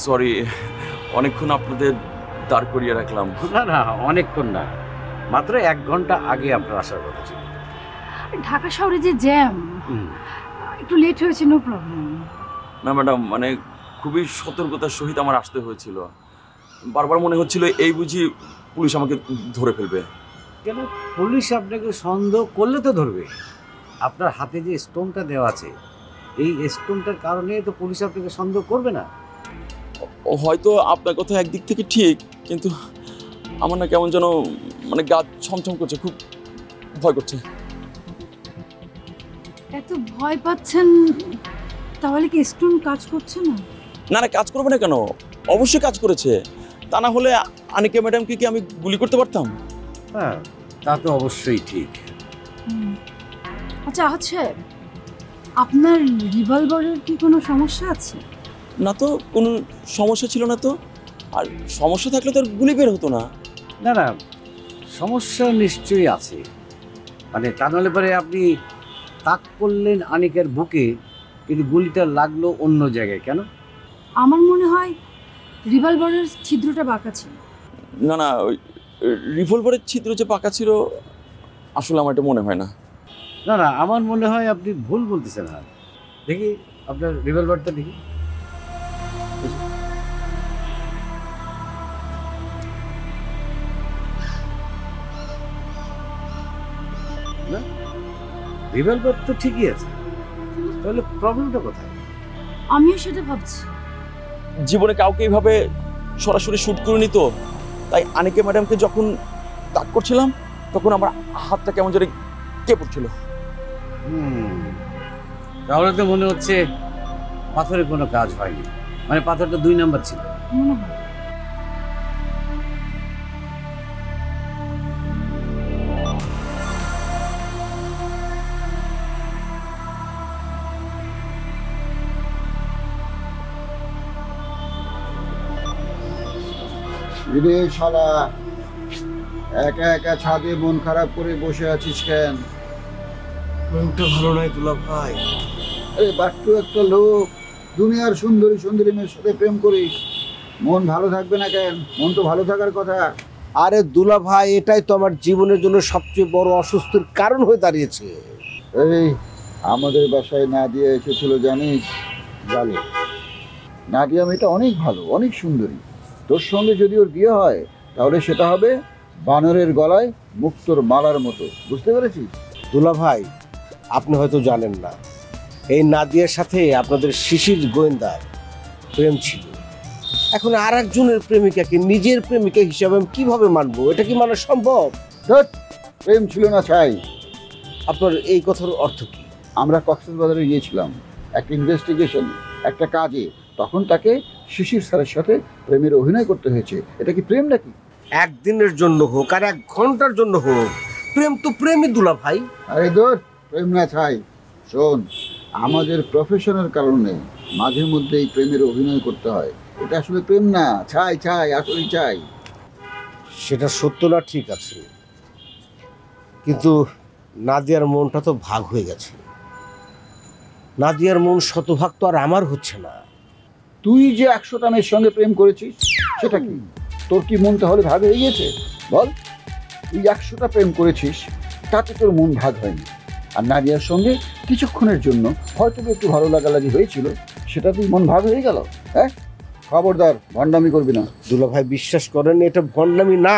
Sorry, অনেকক্ষণ আপনাদের দাঁড় করিয়ে রাখলাম। না না, অনেকক্ষণ না, মাত্র 1 ঘন্টা আগে আপনার আসার কথা ছিল। ঢাকা শহরে যে জ্যাম, একটু লেট হয়েছে, নো প্রবলেম। না ম্যাডাম, মানে খুবই সতর্কতার সহিত আমার আসতে হয়েছিল। বারবার মনে হচ্ছিল এই বুঝি পুলিশ আমাকে ধরে ফেলবে। কেন পুলিশ আপনাকে সন্দেহ করলে তো ধরবে। আপনার হাতে যে স্টোনটা দেওয়া আছে, এই স্টোনটার কারণে তো পুলিশ আপনাকে সন্দেহ করবে না। হয়তো আপনার কথা একদিক থেকে ঠিক, কিন্তু আমার না কেমন যেন মানে গা ছমছম করছে, খুব ভয় করছে। এত ভয় পাচ্ছেন, তাহলে কি স্টোন কাজ করছে না? না না, কাজ করবে না কেন, অবশ্যই কাজ করেছে। তা না হলে আনিকা ম্যাডামকে কি আমি গুলি করতে পারতাম? হ্যাঁ, তা তো অবশ্যই ঠিক। আচ্ছা আপনার রিভলভারের কি কোনো সমস্যা আছে? না তো, কোনো সমস্যা ছিল না তো। আর সমস্যা থাকলে তো আর গুলি বের হতো না। না না, সমস্যা নিশ্চয়ই আছে। মানে তা নাহলে পরে আপনি তাক করলেন আনিকার বুকে, কিন্তু গুলিটা লাগলো অন্য জায়গায় কেন? আমার মনে হয় রিভলভারের ছিদ্রটা বাঁকা ছিল। না না, ওই রিভলভারের ছিদ্র যে পাকা ছিল, আসলে আমার এটা মনে হয় না। না না, আমার মনে হয় আপনি ভুল বলতেছেন। আর দেখি আপনার রিভলভারটা দেখি। না, রিভলভার তো ঠিকই আছে, তাহলে প্রবলেমটা কোথায়? আমিও সেটা ভাবছি। জীবনে কাউকে এইভাবে সরাসরি শুট করে নিত, তাই আনিকা ম্যাডামকে যখন তাক করছিলাম তখন আমার হাতটা কেমন যেন কে পড়ছিল। তাহলে তো মনে হচ্ছে পাথরের কোনো কাজ হয়নি, মানে পাথরটা 2 নাম্বার ছিল। মনে হয় রে শালা, একা একা ছাদে মন খারাপ করে বসে আছিস কেন? মনটা ভালো নাই দুলা ভাই। আরে বাট্টু একটা লোক, দুনিয়ার সুন্দরী সুন্দরী মেয়ের সাথে প্রেম করিস, মন ভালো থাকবে না কেন? মন তো ভালো থাকার কথা। আরে দুলা ভাই, এটাই তো আমার জীবনের জন্য সবচেয়ে বড় অসুস্থের কারণ হয়ে দাঁড়িয়েছে। এই আমাদের বাসায় নাদিয়া এসেছিল জানিস? জানি। নাদিয়া মেয়েটা অনেক ভালো, অনেক সুন্দরী। তোর সঙ্গে যদি ওর বিয়ে হয় তাহলে সেটা হবে বানরের গলায় মুক্তোর মালার মতো, বুঝতে পেরেছিস? দুলা ভাই, আপনি হয়তো জানেন না, এই নাদিয়ার সাথে আপনাদের শিশির গোয়েন্দার প্রেম ছিল। এখন আর একজনের প্রেমিকাকে নিজের প্রেমিকা হিসাবে আমি কিভাবে মানবো? এটা কি মানা সম্ভব? ধ্যাৎ, প্রেম ছিল না ছাই। আপনার এই কথার অর্থ কি? আমরা কক্সবাজারে গিয়েছিলাম একটা ইনভেস্টিগেশন, একটা কাজে, তখন তাকে শিশির স্যারের সাথে প্রেমের অভিনয় করতে হয়েছে। এটা কি প্রেম নাকি? একদিনের জন্য হোক আর 1 ঘন্টার জন্য হোক, প্রেম তো প্রেমই দুলা ভাই। আরে দূর, প্রেম না ছাই। শোন, আমাদের প্রফেশনের কারণে মাঝে মধ্যে এই প্রেমের অভিনয় করতে হয়। এটা আসলে প্রেম না ছাই, ছাই আসলেই চাই। সেটা সত্য না, ঠিক আছে, কিন্তু নাদিয়ার মনটা তো ভাগ হয়ে গেছে। নাদিয়ার মন শতভাগ তো আর আমার হচ্ছে না। তুই যে 100টা মেয়ের সঙ্গে প্রেম করেছিস, সেটা কি তোর কি মন তাহলে ভাগ হয়ে গিয়েছে? বল, তুই 100টা প্রেম করেছিস, তাতে তোর মন ভাগ হয়নি। আর নাদিয়ার সঙ্গে কিছুক্ষণের জন্য হয়তো একটু ভালো লাগালাগি হয়েছিল, সেটা তুই মন ভাগ হয়ে গেল? হ্যাঁ, খবরদার, ভণ্ডামি করবি না। দুলা ভাই, বিশ্বাস করেন, এটা ভণ্ডামি না।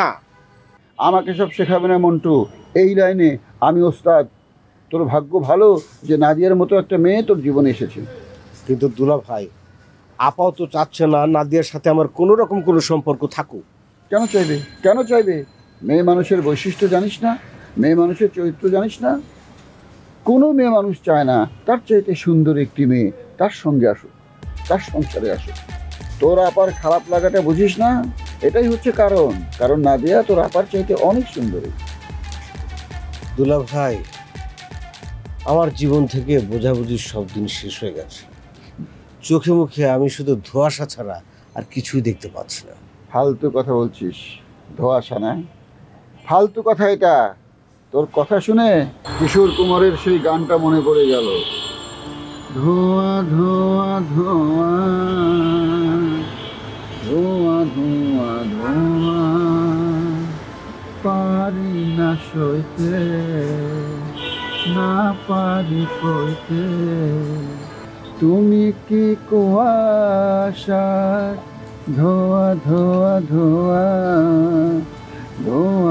আমাকে সব শেখাবে না মন্টু, এই লাইনে আমি ওস্তাদ। তোর ভাগ্য ভালো যে নাদিয়ার মতো একটা মেয়ে তোর জীবনে এসেছে। কিন্তু দুলা ভাই, আপাও তো চাচ্ছে না নাদিয়ার সাথে আমার কোনো রকম কোনো সম্পর্ক থাকুক। কেন চাইবে? কেন চাইবে? মেয়ে মানুষের বৈশিষ্ট্য জানিস না? মেয়ে মানুষের চরিত্র জানিস না? কোনো মেয়ে মানুষ চায় না তার চাইতে সুন্দর একটি মেয়ে তার সঙ্গে আসুক, তার সংসারে আসুক। তোর আপার খারাপ লাগাটা বুঝিস না? এটাই হচ্ছে কারণ নাদিয়া তোর আপার চাইতে অনেক সুন্দরী। দুলা ভাই, আমার জীবন থেকে বোঝাবুঝির সব দিন শেষ হয়ে গেছে। চোখে মুখে আমি শুধু ধোঁয়াশা ছাড়া আর কিছুই দেখতে পাচ্ছি না। ফালতু কথা বলছিস? ধোঁয়াশা না, ফালতু কথা এটা। তোর কথা শুনে কিশোর কুমারের সেই গানটা মনে পড়ে গেল, ধোঁয়া ধোঁয়া ধোঁয়া পারি না সইতে, না পারি কইতে, তুমি কি কুয়াশার ধোয়া ধোয়া ধোয়া ধোয়া